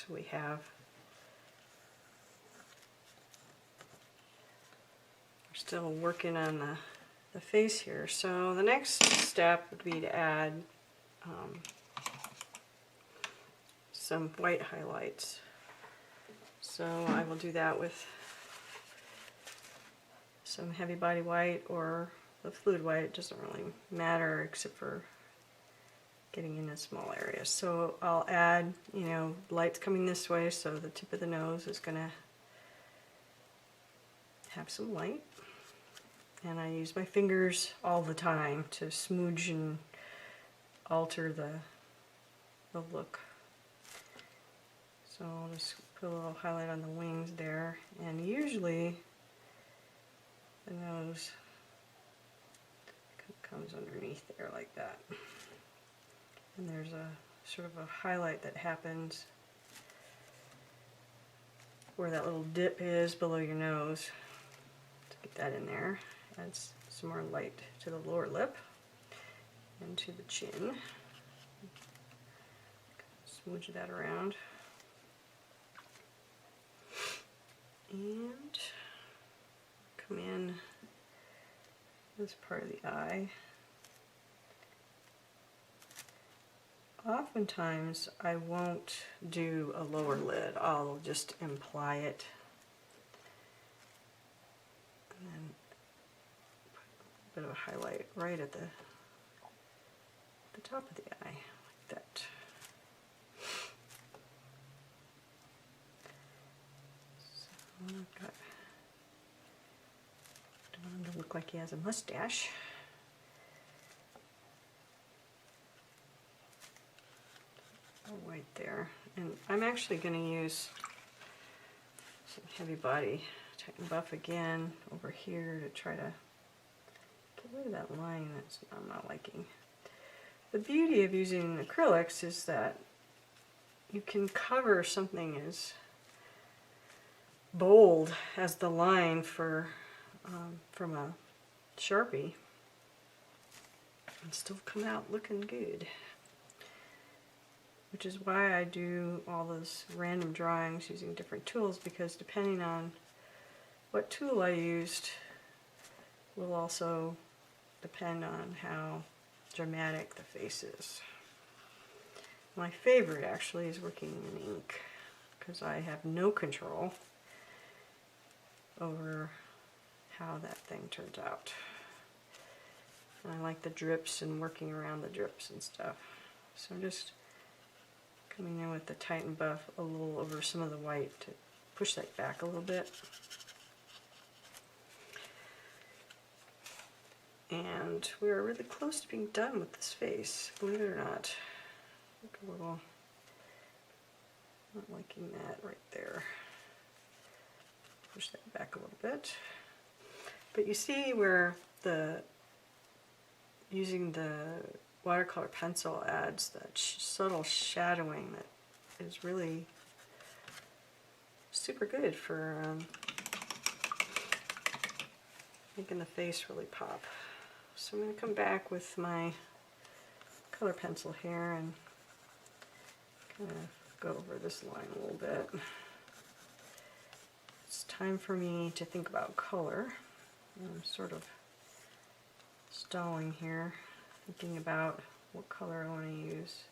So we have, we're still working on the face here. So the next step would be to add some white highlights. So I will do that with some heavy body white or the fluid white. It doesn't really matter except for getting in a small area. So I'll add, you know, lights coming this way, so the tip of the nose is going to have some light. And I use my fingers all the time to smooch and alter the look. So I'll just put a little highlight on the wings there, and usually the nose comes underneath there like that. And there's a sort of a highlight that happens where that little dip is below your nose. To get that in there, adds some more light to the lower lip and to the chin. Smooch that around. And come in this part of the eye. Oftentimes I won't do a lower lid, I'll just imply it and then put a bit of a highlight right at the top of the eye, like that. So I've got, I want him to look like he has a mustache. White there, and I'm actually going to use some heavy body Titan Buff again over here to try to get rid of that line that I'm not liking. The beauty of using acrylics is that you can cover something as bold as the line from a Sharpie and still come out looking good. Which is why I do all those random drawings using different tools, because depending on what tool I used will also depend on how dramatic the face is. My favorite actually is working in ink, because I have no control over how that thing turns out. And I like the drips and working around the drips and stuff. So just coming in with the Titan Buff a little over some of the white to push that back a little bit. And we are really close to being done with this face, believe it or not. Look a little, not liking that right there. Push that back a little bit. But you see where using the watercolor pencil adds that subtle shadowing that is really super good for making the face really pop. So I'm going to come back with my color pencil here and kind of go over this line a little bit. It's time for me to think about color. I'm sort of stalling here, thinking about what color I want to use.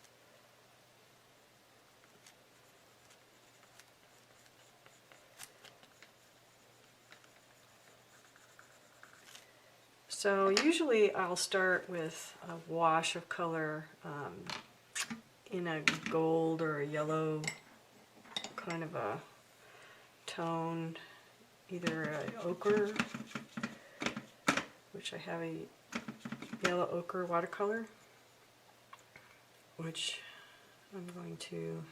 So usually I'll start with a wash of color in a gold or a yellow kind of a tone, either an ochre, which I have a yellow ochre watercolor, which I'm going to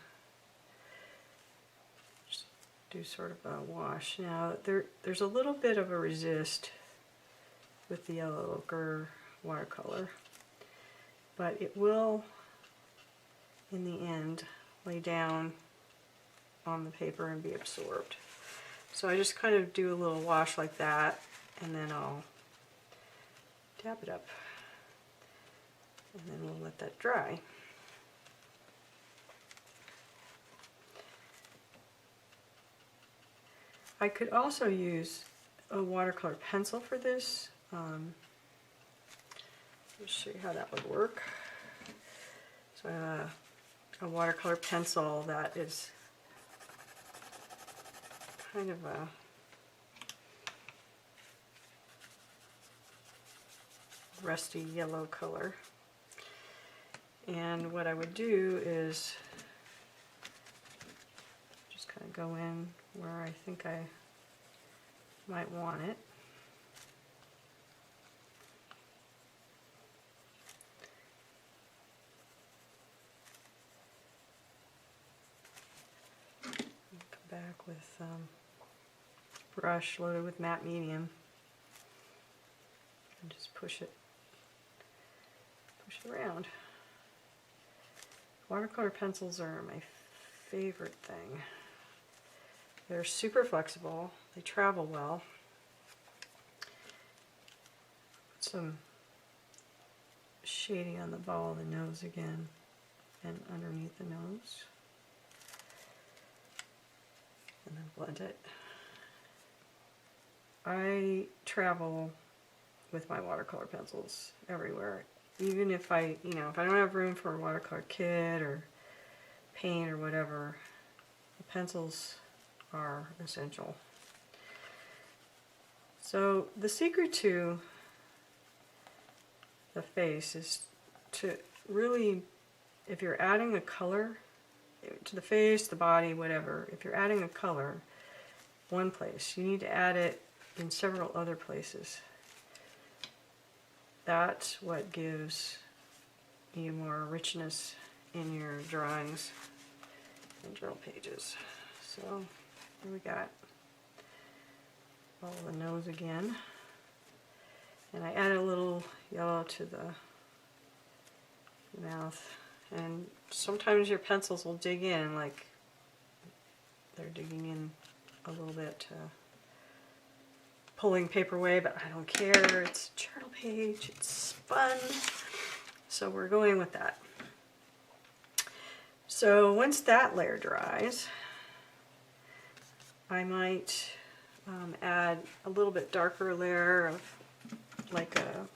just do sort of a wash. Now there's a little bit of a resist with the yellow ochre watercolor, but it will in the end lay down on the paper and be absorbed. So I just kind of do a little wash like that, and then I'll dab it up, and then we'll let that dry. I could also use a watercolor pencil for this. Let's show you how that would work. So I have a watercolor pencil that is kind of a rusty yellow color. And what I would do is just kind of go in where I think I might want it. Come back with brush loaded with matte medium and just push it around. Watercolor pencils are my favorite thing. They're super flexible, they travel well. Put some shading on the ball of the nose again and underneath the nose. And then blend it. I travel with my watercolor pencils everywhere. Even if I don't have room for a watercolor kit or paint or whatever, the pencils are essential. So the secret to the face is to really, if you're adding a color to the face, the body, whatever, if you're adding a color one place, you need to add it in several other places. That's what gives you more richness in your drawings and journal pages. So here we got all the nose again. And I added a little yellow to the mouth. And sometimes your pencils will dig in, like they're digging in a little bit, pulling paper away, but I don't care. It's a journal page, it's fun. So we're going with that. So once that layer dries, I might add a little bit darker layer of like a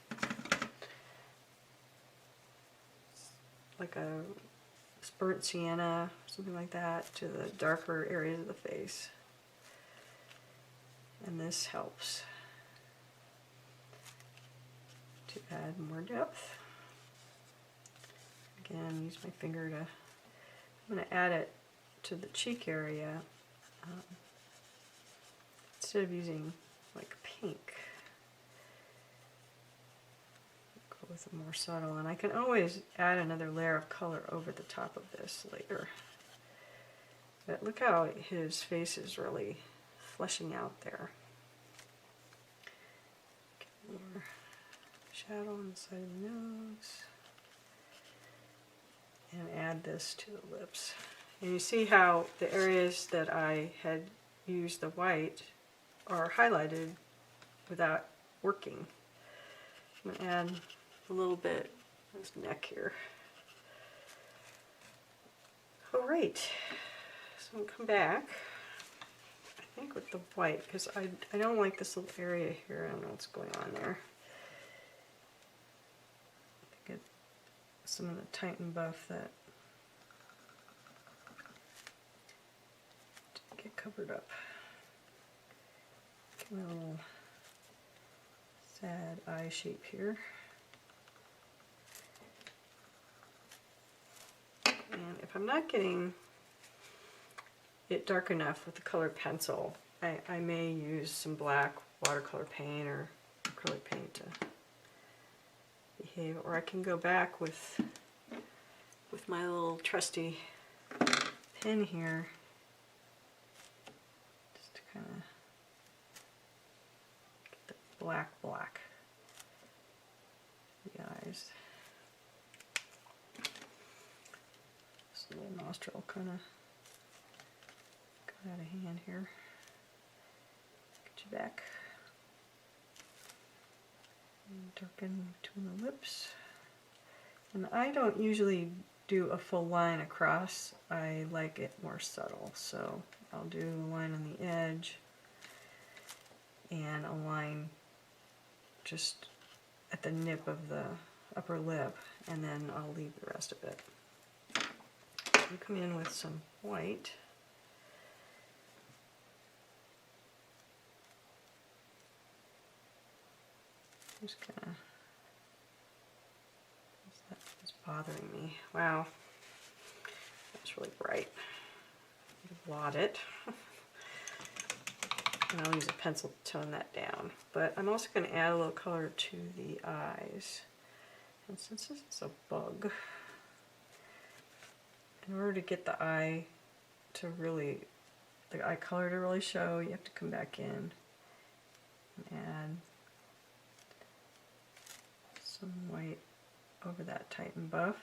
burnt sienna, something like that, to the darker areas of the face. And this helps to add more depth. Again, use my finger to, I'm going to add it to the cheek area instead of using like pink. Go with a more subtle, and I can always add another layer of color over the top of this later. But look how his face is really fleshing out there. Get more shadow on the side of the nose. And add this to the lips. And you see how the areas that I had used the white are highlighted without working. I'm going to add a little bit of his neck here. All right, so I'm going to come back, I think with the white, because I don't like this little area here. I don't know what's going on there. Get some of the Titan buff that didn't get covered up. Get a little sad eye shape here. And if I'm not getting it dark enough with the colored pencil, I may use some black watercolor paint or acrylic paint to behave, or I can go back with my little trusty pen here, just to kind of get the black the eyes. This little nostril kind of got out of hand here. Get you back. And darken between the lips. And I don't usually do a full line across. I like it more subtle, so I'll do a line on the edge and a line just at the nip of the upper lip, and then I'll leave the rest of it. We come in with some white. Just gonna, that's bothering me. Wow, that's really bright. Blot it. And I'll use a pencil to tone that down. But I'm also going to add a little color to the eyes. And since this is a bug, in order to get the eye to really, the eye color to really show, you have to come back in and add some white over that Titan buff.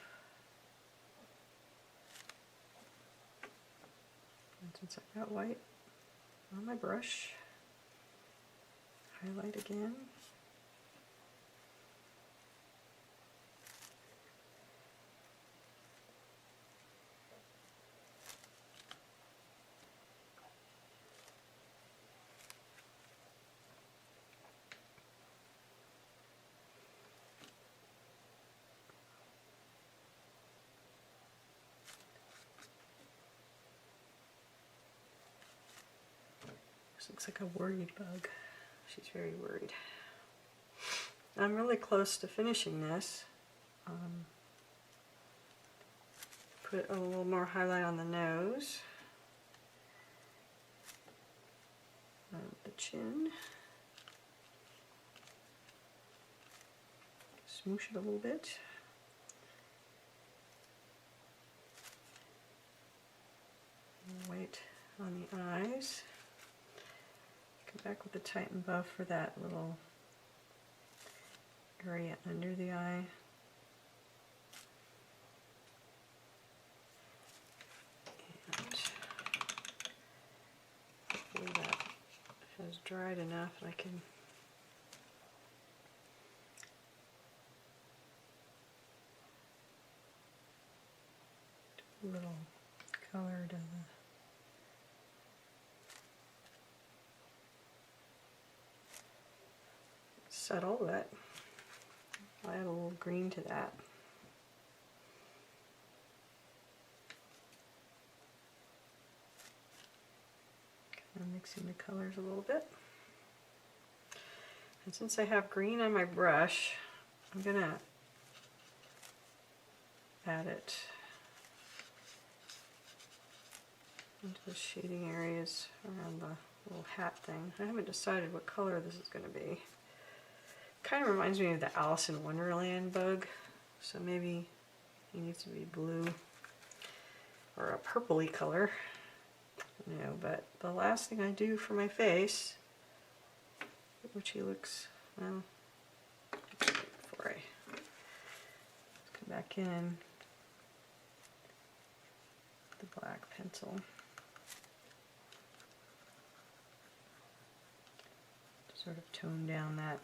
And since I've got white on my brush, highlight again. This looks like a worried bug. She's very worried. I'm really close to finishing this. Put a little more highlight on the nose, the chin, smoosh it a little bit. White on the eyes. Come back with the Titan buff for that little area under the eye. And hopefully that has dried enough that I can do a little color to the settle that. I'll add a little green to that. Kind of mixing the colors a little bit. And since I have green on my brush, I'm gonna add it into the shading areas around the little hat thing. I haven't decided what color this is going to be. Kind of reminds me of the Alice in Wonderland bug, so maybe he needs to be blue or a purpley color. No, but the last thing I do for my face, which he looks, well, before I come back in the black pencil. To sort of tone down that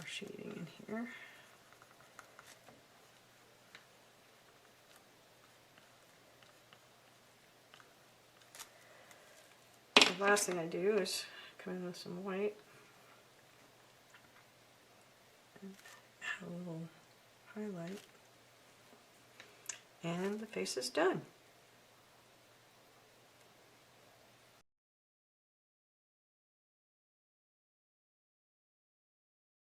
shading in here. The last thing I do is come in with some white and add a little highlight, and the face is done.